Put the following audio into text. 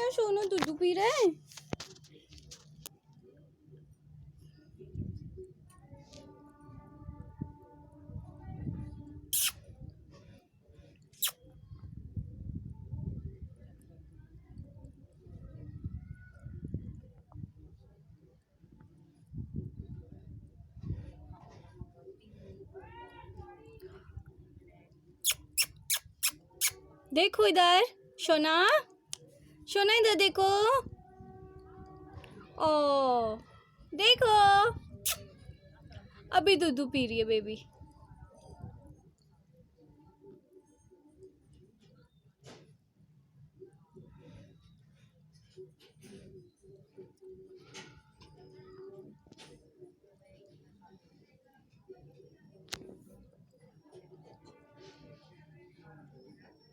ना सोनू दूध पी रहा है। देखो इधर सोना, सोना इधर देखो। ओ देखो, अभी दूध पी रही है बेबी।